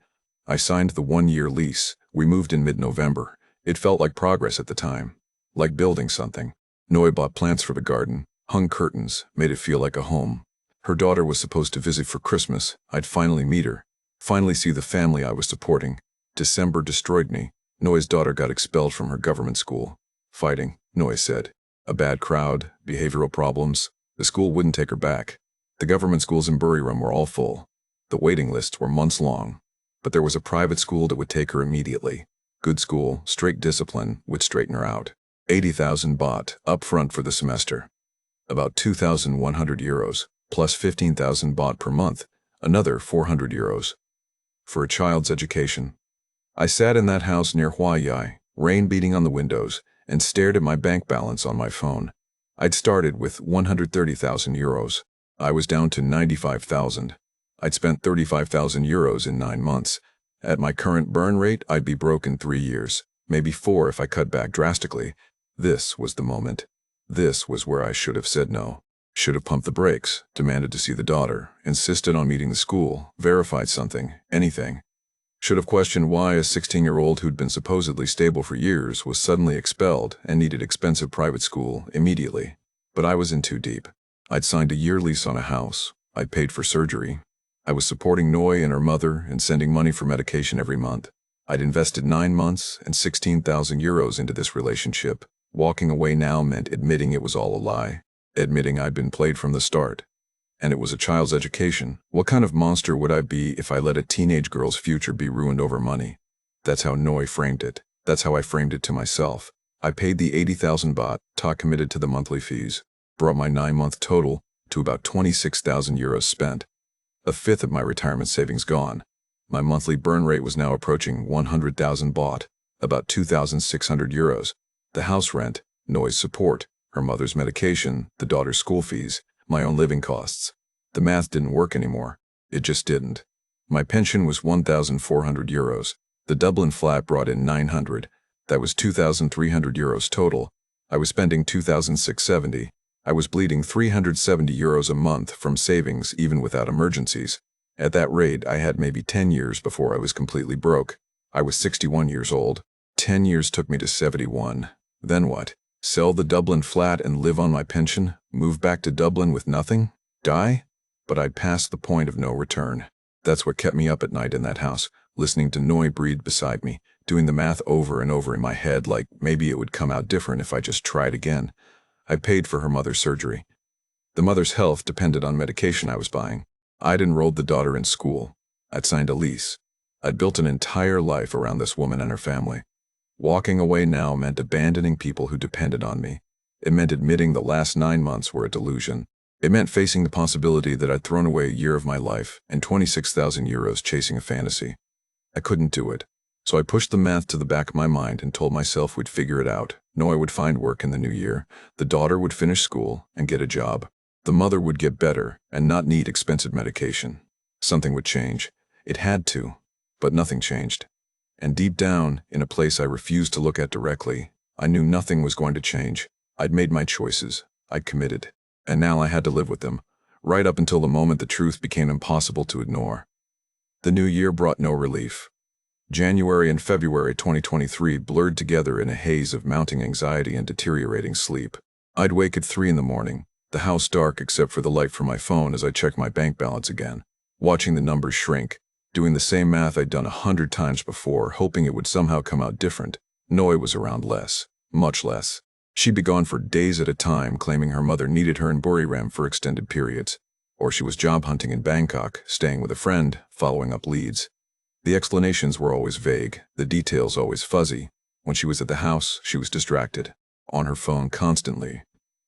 I signed the 1-year lease. We moved in mid-November. It felt like progress at the time. Like building something. Noi bought plants for the garden, hung curtains, made it feel like a home. Her daughter was supposed to visit for Christmas. I'd finally meet her. Finally see the family I was supporting. December destroyed me. Noi's daughter got expelled from her government school. Fighting, Noi said. A bad crowd, behavioral problems. The school wouldn't take her back. The government schools in Buriram were all full. The waiting lists were months long. But there was a private school that would take her immediately. Good school, straight discipline, would straighten her out. 80,000 baht, up front for the semester. About 2,100 euros, plus 15,000 baht per month, another 400 euros. For a child's education. I sat in that house near Hua Yai, rain beating on the windows, and stared at my bank balance on my phone. I'd started with 130,000 euros. I was down to 95,000. I'd spent 35,000 euros in 9 months. At my current burn rate, I'd be broke in 3 years, maybe 4 if I cut back drastically. This was the moment. This was where I should have said no. Should have pumped the brakes, demanded to see the daughter, insisted on meeting the school, verified something, anything. Should have questioned why a 16-year-old who'd been supposedly stable for years was suddenly expelled and needed expensive private school immediately. But I was in too deep. I'd signed a year lease on a house. I'd paid for surgery. I was supporting Noi and her mother and sending money for medication every month. I'd invested 9 months and 16,000 euros into this relationship. Walking away now meant admitting it was all a lie. Admitting I'd been played from the start. And it was a child's education. What kind of monster would I be if I let a teenage girl's future be ruined over money? That's how Noi framed it. That's how I framed it to myself. I paid the 80,000 baht, committed to the monthly fees. Brought my 9-month total to about 26,000 euros spent. A fifth of my retirement savings gone. My monthly burn rate was now approaching 100,000 baht, about 2,600 euros. The house rent, Noi's support, her mother's medication, the daughter's school fees, my own living costs. The math didn't work anymore. It just didn't. My pension was 1,400 euros. The Dublin flat brought in 900. That was 2,300 euros total. I was spending 2,670. I was bleeding 370 euros a month from savings even without emergencies. At that rate, I had maybe 10 years before I was completely broke. I was 61 years old. 10 years took me to 71. Then what? Sell the Dublin flat and live on my pension? Move back to Dublin with nothing? Die? But I'd passed the point of no return. That's what kept me up at night in that house, listening to Noi breathe beside me, doing the math over and over in my head like maybe it would come out different if I just tried again. I paid for her mother's surgery. The mother's health depended on medication I was buying. I'd enrolled the daughter in school. I'd signed a lease. I'd built an entire life around this woman and her family. Walking away now meant abandoning people who depended on me. It meant admitting the last 9 months were a delusion. It meant facing the possibility that I'd thrown away a year of my life and 26,000 euros chasing a fantasy. I couldn't do it. So I pushed the math to the back of my mind and told myself we'd figure it out. Noi would find work in the new year. The daughter would finish school and get a job. The mother would get better and not need expensive medication. Something would change. It had to. But nothing changed. And deep down, in a place I refused to look at directly, I knew nothing was going to change. I'd made my choices. I'd committed. And now I had to live with them, right up until the moment the truth became impossible to ignore. The new year brought no relief. January and February 2023 blurred together in a haze of mounting anxiety and deteriorating sleep. I'd wake at 3 in the morning, the house dark except for the light from my phone as I checked my bank balance again, watching the numbers shrink, doing the same math I'd done 100 times before, hoping it would somehow come out different. Noi was around less, much less. She'd be gone for days at a time, claiming her mother needed her in Buriram for extended periods. Or she was job hunting in Bangkok, staying with a friend, following up leads. The explanations were always vague, the details always fuzzy. When she was at the house, she was distracted, on her phone constantly.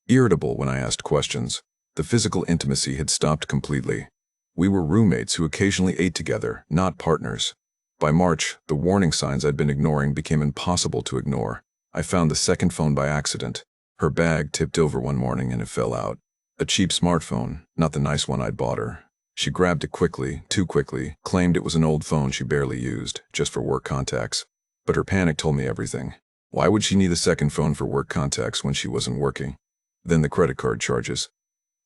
Irritable when I asked questions. The physical intimacy had stopped completely. We were roommates who occasionally ate together, not partners. By March, the warning signs I'd been ignoring became impossible to ignore. I found the second phone by accident. Her bag tipped over one morning and it fell out. A cheap smartphone, not the nice one I'd bought her. She grabbed it quickly, too quickly, claimed it was an old phone she barely used, just for work contacts. But her panic told me everything. Why would she need a second phone for work contacts when she wasn't working? Then the credit card charges.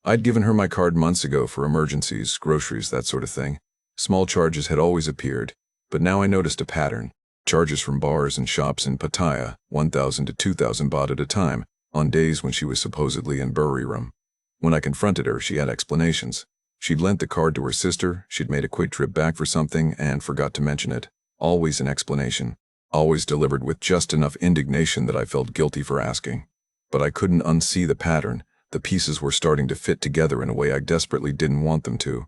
I'd given her my card months ago for emergencies, groceries, that sort of thing. Small charges had always appeared, but now I noticed a pattern. Charges from bars and shops in Pattaya, 1,000 to 2,000 baht at a time, on days when she was supposedly in Buriram. When I confronted her, she had explanations. She'd lent the card to her sister, she'd made a quick trip back for something, and forgot to mention it. Always an explanation. Always delivered with just enough indignation that I felt guilty for asking. But I couldn't unsee the pattern. The pieces were starting to fit together in a way I desperately didn't want them to.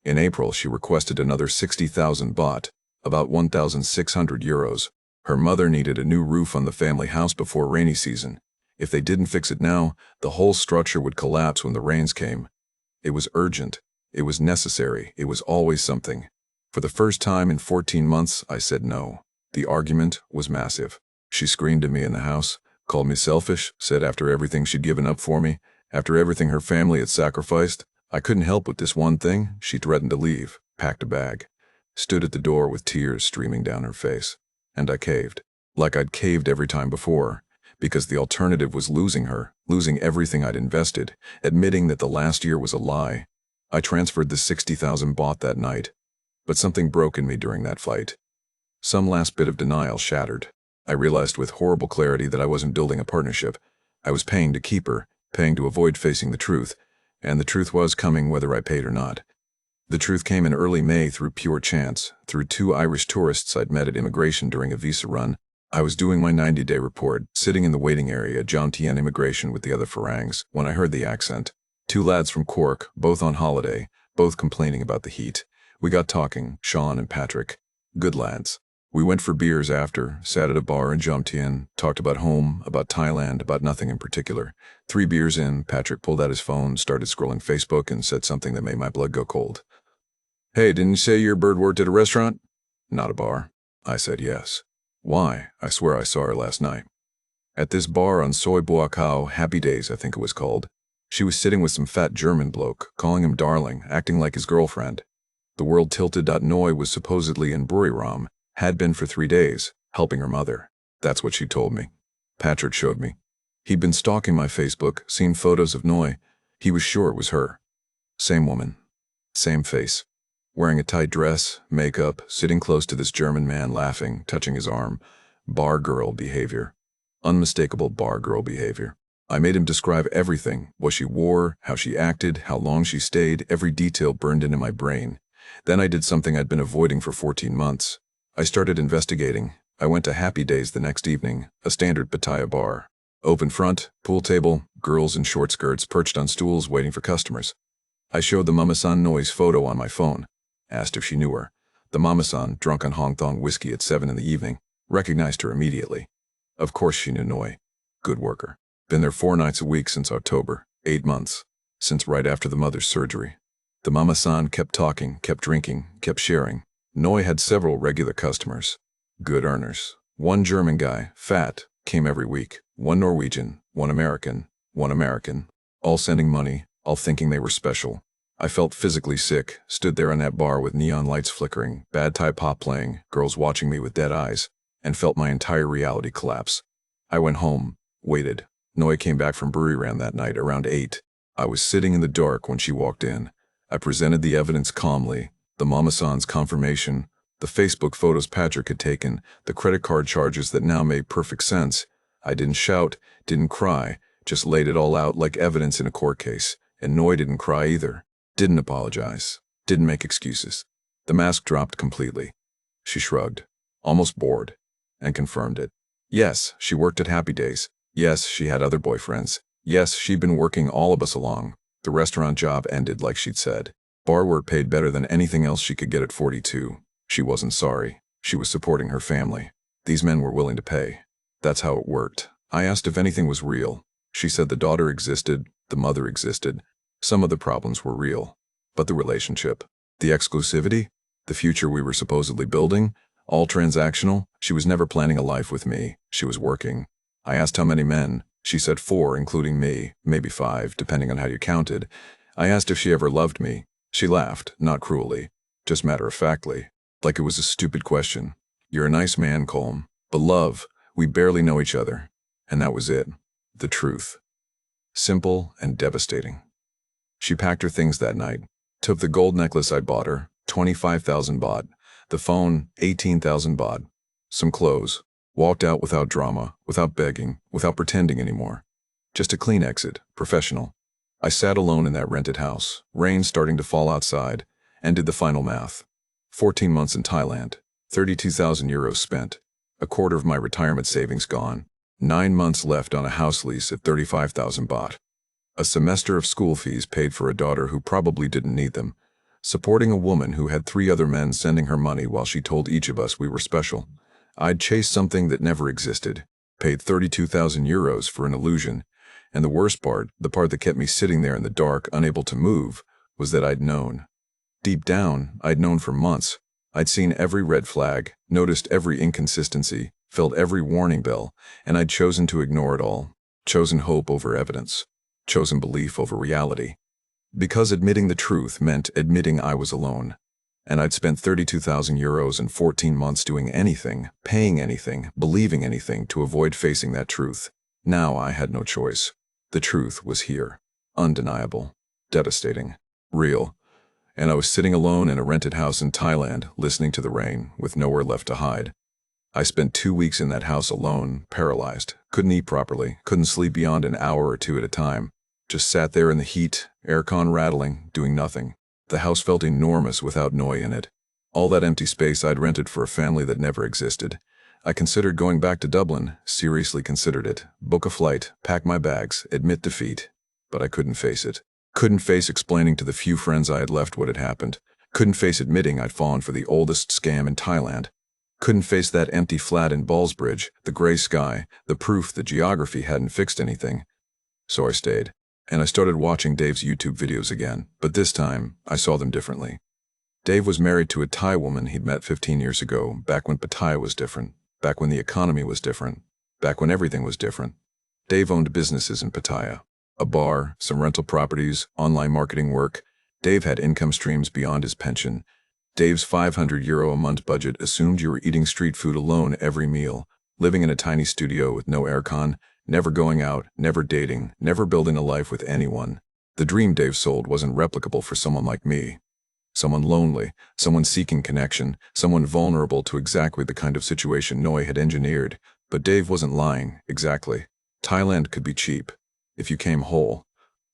In April, she requested another 60,000 baht, about 1,600 euros. Her mother needed a new roof on the family house before rainy season. If they didn't fix it now, the whole structure would collapse when the rains came. It was urgent. It was necessary. It was always something. For the first time in 14 months, I said no. The argument was massive. She screamed at me in the house, called me selfish, said after everything she'd given up for me, after everything her family had sacrificed, I couldn't help with this one thing. She threatened to leave, packed a bag, stood at the door with tears streaming down her face. And I caved, like I'd caved every time before, because the alternative was losing her, losing everything I'd invested, admitting that the last year was a lie. I transferred the 60,000 baht that night, but something broke in me during that fight. Some last bit of denial shattered. I realized with horrible clarity that I wasn't building a partnership. I was paying to keep her, paying to avoid facing the truth, and the truth was coming whether I paid or not. The truth came in early May through pure chance, through 2 Irish tourists I'd met at immigration during a visa run. I was doing my 90-day report, sitting in the waiting area at Jomtien Immigration with the other Farangs, when I heard the accent. 2 lads from Cork, both on holiday, both complaining about the heat. We got talking, Sean and Patrick. Good lads. We went for beers after, sat at a bar in Jomtien, talked about home, about Thailand, about nothing in particular. 3 beers in, Patrick pulled out his phone, started scrolling Facebook, and said something that made my blood go cold. "Hey, didn't you say your bird worked at a restaurant?" "Not a bar." I said yes. "Why? I swear I saw her last night." "At this bar on Soi Buakau, Happy Days, I think it was called. She was sitting with some fat German bloke, calling him darling, acting like his girlfriend. The world tilted. Noi was supposedly in Buriram, had been for 3 days, helping her mother. That's what she told me." Patrick showed me. He'd been stalking my Facebook, seen photos of Noi. He was sure it was her. Same woman. Same face. Wearing a tight dress, makeup, sitting close to this German man, laughing, touching his arm. Bar girl behavior. Unmistakable bar girl behavior. I made him describe everything, what she wore, how she acted, how long she stayed, every detail burned into my brain. Then I did something I'd been avoiding for 14 months. I started investigating. I went to Happy Days the next evening, a standard Pattaya bar. Open front, pool table, girls in short skirts perched on stools waiting for customers. I showed the Mama-san Noi's photo on my phone. Asked if she knew her. The Mama-san, drunk on Hong Thong whiskey at 7 in the evening, recognized her immediately. Of course she knew Noi. Good worker. Been there 4 nights a week since October, 8 months, since right after the mother's surgery. The Mama-san kept talking, kept drinking, kept sharing. Noi had several regular customers. Good earners. 1 German guy, fat, came every week. 1 Norwegian, 1 American, 1 American. All sending money, all thinking they were special. I felt physically sick, stood there in that bar with neon lights flickering, bad Thai pop playing, girls watching me with dead eyes, and felt my entire reality collapse. I went home, waited. Noi came back from Buriram that night around 8. I was sitting in the dark when she walked in. I presented the evidence calmly, the Mama-san's confirmation, the Facebook photos Patrick had taken, the credit card charges that now made perfect sense. I didn't shout, didn't cry, just laid it all out like evidence in a court case, and Noi didn't cry either. Didn't apologize. Didn't make excuses. The mask dropped completely. She shrugged, almost bored, and confirmed it. Yes, she worked at Happy Days. Yes, she had other boyfriends. Yes, she'd been working all of us along. The restaurant job ended like she'd said. Bar work paid better than anything else she could get at 42. She wasn't sorry. She was supporting her family. These men were willing to pay. That's how it worked. I asked if anything was real. She said the daughter existed, the mother existed. Some of the problems were real. But the relationship, the exclusivity, the future we were supposedly building, all transactional. She was never planning a life with me. She was working. I asked how many men. She said 4, including me, maybe 5, depending on how you counted. I asked if she ever loved me. She laughed, not cruelly, just matter-of-factly, like it was a stupid question. You're a nice man, Colm, but love, we barely know each other. And that was it. The truth. Simple and devastating. She packed her things that night, took the gold necklace I'd bought her, 25,000 baht, the phone, 18,000 baht, some clothes, walked out without drama, without begging, without pretending anymore. Just a clean exit, professional. I sat alone in that rented house, rain starting to fall outside, and did the final math. 14 months in Thailand, 32,000 euros spent, a quarter of my retirement savings gone, 9 months left on a house lease at 35,000 baht. A semester of school fees paid for a daughter who probably didn't need them, supporting a woman who had 3 other men sending her money while she told each of us we were special. I'd chased something that never existed, paid 32,000 euros for an illusion, and the worst part, the part that kept me sitting there in the dark, unable to move, was that I'd known. Deep down, I'd known for months. I'd seen every red flag, noticed every inconsistency, felt every warning bell, and I'd chosen to ignore it all, chosen hope over evidence, chosen belief over reality. Because admitting the truth meant admitting I was alone. And I'd spent 32,000 euros in 14 months doing anything, paying anything, believing anything to avoid facing that truth. Now I had no choice. The truth was here. Undeniable. Devastating. Real. And I was sitting alone in a rented house in Thailand, listening to the rain, with nowhere left to hide. I spent 2 weeks in that house alone, paralyzed, couldn't eat properly, couldn't sleep beyond an hour or two at a time. Just sat there in the heat, aircon rattling, doing nothing. The house felt enormous without Noi in it. All that empty space I'd rented for a family that never existed. I considered going back to Dublin, seriously considered it, book a flight, pack my bags, admit defeat. But I couldn't face it. Couldn't face explaining to the few friends I had left what had happened. Couldn't face admitting I'd fallen for the oldest scam in Thailand. Couldn't face that empty flat in Ballsbridge, the gray sky, the proof that geography hadn't fixed anything. So I stayed. And I started watching Dave's YouTube videos again, but this time, I saw them differently. Dave was married to a Thai woman he'd met 15 years ago, back when Pattaya was different, back when the economy was different, back when everything was different. Dave owned businesses in Pattaya. A bar, some rental properties, online marketing work. Dave had income streams beyond his pension. Dave's €500 a month budget assumed you were eating street food alone every meal, living in a tiny studio with no aircon, never going out, never dating, never building a life with anyone. The dream Dave sold wasn't replicable for someone like me. Someone lonely, someone seeking connection, someone vulnerable to exactly the kind of situation Noi had engineered. But Dave wasn't lying, exactly. Thailand could be cheap. If you came whole.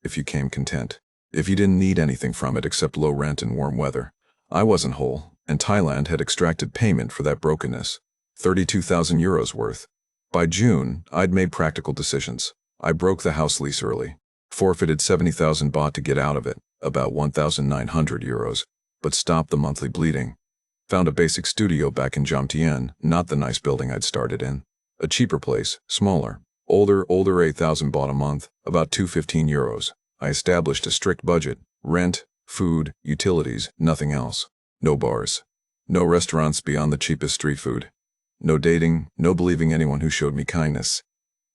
If you came content. If you didn't need anything from it except low rent and warm weather. I wasn't whole, and Thailand had extracted payment for that brokenness. 32,000 euros worth. By June, I'd made practical decisions. I broke the house lease early, forfeited 70,000 baht to get out of it, about 1,900 euros, but stopped the monthly bleeding. Found a basic studio back in Jomtien, not the nice building I'd started in. A cheaper place, smaller, older 8,000 baht a month, about 215 euros. I established a strict budget, rent, food, utilities, nothing else. No bars. No restaurants beyond the cheapest street food. No dating, no believing anyone who showed me kindness.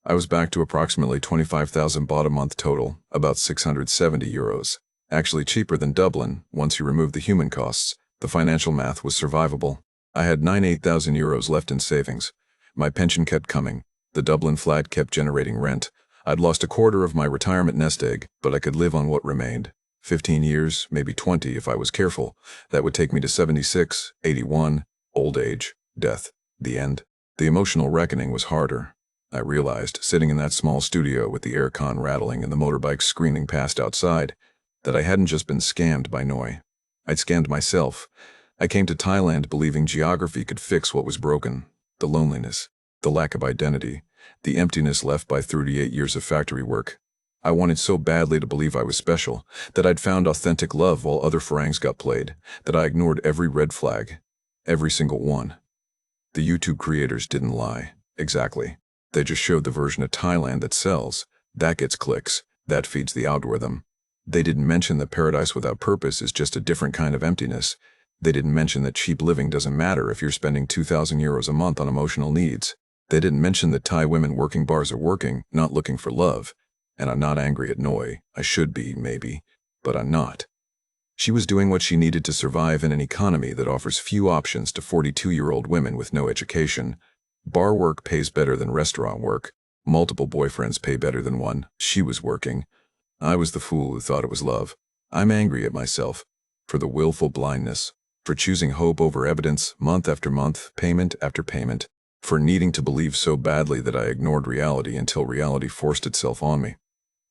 I was back to approximately 25,000 baht a month total, about 670 euros. Actually cheaper than Dublin, once you remove the human costs. The financial math was survivable. I had 8,000 euros left in savings. My pension kept coming. The Dublin flat kept generating rent. I'd lost a quarter of my retirement nest egg, but I could live on what remained. 15 years, maybe 20 if I was careful. That would take me to 76, 81, old age, death. The end. The emotional reckoning was harder. I realized, sitting in that small studio with the aircon rattling and the motorbikes screaming past outside, that I hadn't just been scammed by Noi. I'd scammed myself. I came to Thailand believing geography could fix what was broken. The loneliness, the lack of identity, the emptiness left by 38 years of factory work. I wanted so badly to believe I was special, that I'd found authentic love while other farangs got played, that I ignored every red flag. Every single one. The YouTube creators didn't lie. Exactly. They just showed the version of Thailand that sells. That gets clicks. That feeds the algorithm. They didn't mention that paradise without purpose is just a different kind of emptiness. They didn't mention that cheap living doesn't matter if you're spending 2,000 euros a month on emotional needs. They didn't mention that Thai women working bars are working, not looking for love. And I'm not angry at Noi. I should be, maybe. But I'm not. She was doing what she needed to survive in an economy that offers few options to 42-year-old women with no education. Bar work pays better than restaurant work. Multiple boyfriends pay better than one. She was working. I was the fool who thought it was love. I'm angry at myself for the willful blindness, for choosing hope over evidence month after month, payment after payment, for needing to believe so badly that I ignored reality until reality forced itself on me.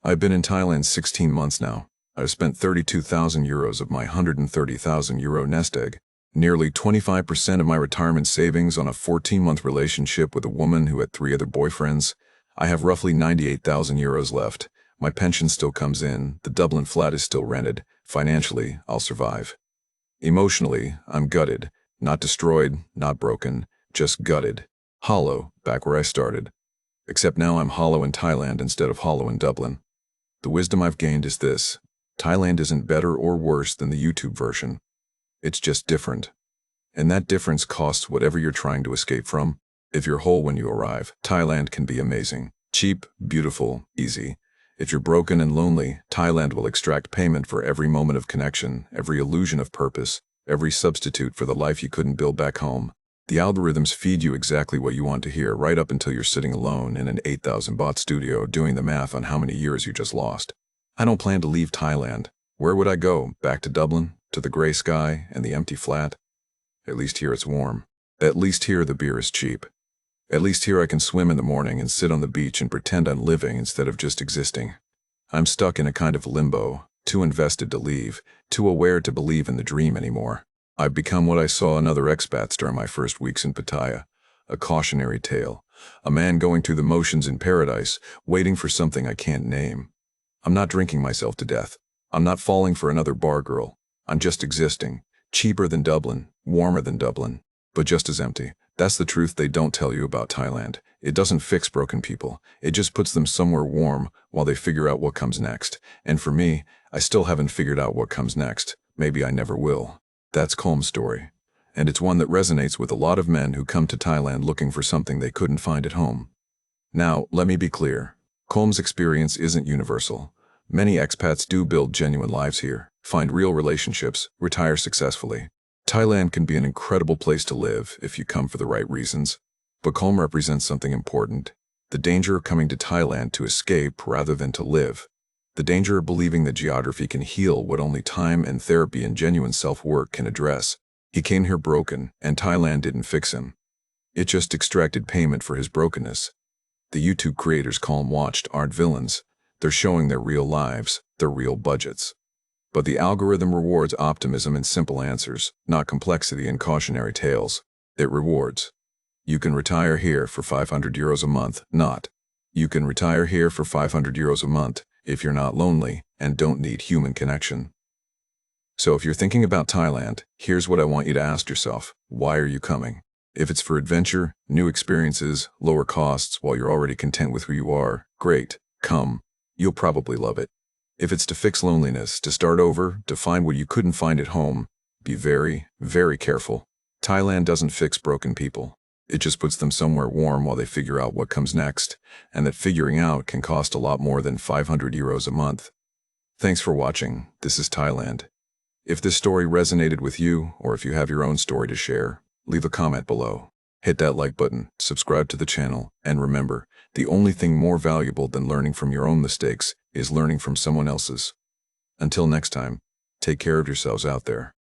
I've been in Thailand 16 months now. I've spent 32,000 euros of my 130,000 euro nest egg, nearly 25% of my retirement savings on a 14-month relationship with a woman who had 3 other boyfriends. I have roughly 98,000 euros left. My pension still comes in, the Dublin flat is still rented. Financially, I'll survive. Emotionally, I'm gutted, not destroyed, not broken, just gutted. Hollow, back where I started. Except now I'm hollow in Thailand instead of hollow in Dublin. The wisdom I've gained is this: Thailand isn't better or worse than the YouTube version. It's just different. And that difference costs whatever you're trying to escape from. If you're whole when you arrive, Thailand can be amazing. Cheap, beautiful, easy. If you're broken and lonely, Thailand will extract payment for every moment of connection, every illusion of purpose, every substitute for the life you couldn't build back home. The algorithms feed you exactly what you want to hear right up until you're sitting alone in an 8,000 baht studio doing the math on how many years you just lost. I don't plan to leave Thailand. Where would I go? Back to Dublin? To the gray sky and the empty flat? At least here it's warm. At least here the beer is cheap. At least here I can swim in the morning and sit on the beach and pretend I'm living instead of just existing. I'm stuck in a kind of limbo, too invested to leave, too aware to believe in the dream anymore. I've become what I saw in other expats during my first weeks in Pattaya, a cautionary tale, a man going through the motions in paradise, waiting for something I can't name. I'm not drinking myself to death. I'm not falling for another bar girl. I'm just existing, cheaper than Dublin, warmer than Dublin, but just as empty. That's the truth they don't tell you about Thailand. It doesn't fix broken people. It just puts them somewhere warm while they figure out what comes next. And for me, I still haven't figured out what comes next. Maybe I never will. That's Colm's story. And it's one that resonates with a lot of men who come to Thailand looking for something they couldn't find at home. Now, let me be clear. Colm's experience isn't universal. Many expats do build genuine lives here, find real relationships, retire successfully. Thailand can be an incredible place to live if you come for the right reasons. But Colm represents something important: the danger of coming to Thailand to escape rather than to live. The danger of believing that geography can heal what only time and therapy and genuine self-work can address. He came here broken, and Thailand didn't fix him. It just extracted payment for his brokenness. The YouTube creators Colm watched aren't villains. They're showing their real lives, their real budgets. But the algorithm rewards optimism and simple answers, not complexity and cautionary tales. It rewards: you can retire here for 500 euros a month, not you can retire here for 500 euros a month if you're not lonely and don't need human connection. So if you're thinking about Thailand, here's what I want you to ask yourself: why are you coming? If it's for adventure, new experiences, lower costs while you're already content with who you are, great, come. You'll probably love it. If it's to fix loneliness, to start over, to find what you couldn't find at home, be very, very careful. Thailand doesn't fix broken people. It just puts them somewhere warm while they figure out what comes next, and that figuring out can cost a lot more than 500 euros a month. Thanks for watching. This is Thailand. If this story resonated with you, or if you have your own story to share, leave a comment below. Hit that like button, subscribe to the channel, and remember, the only thing more valuable than learning from your own mistakes is learning from someone else's. Until next time, take care of yourselves out there.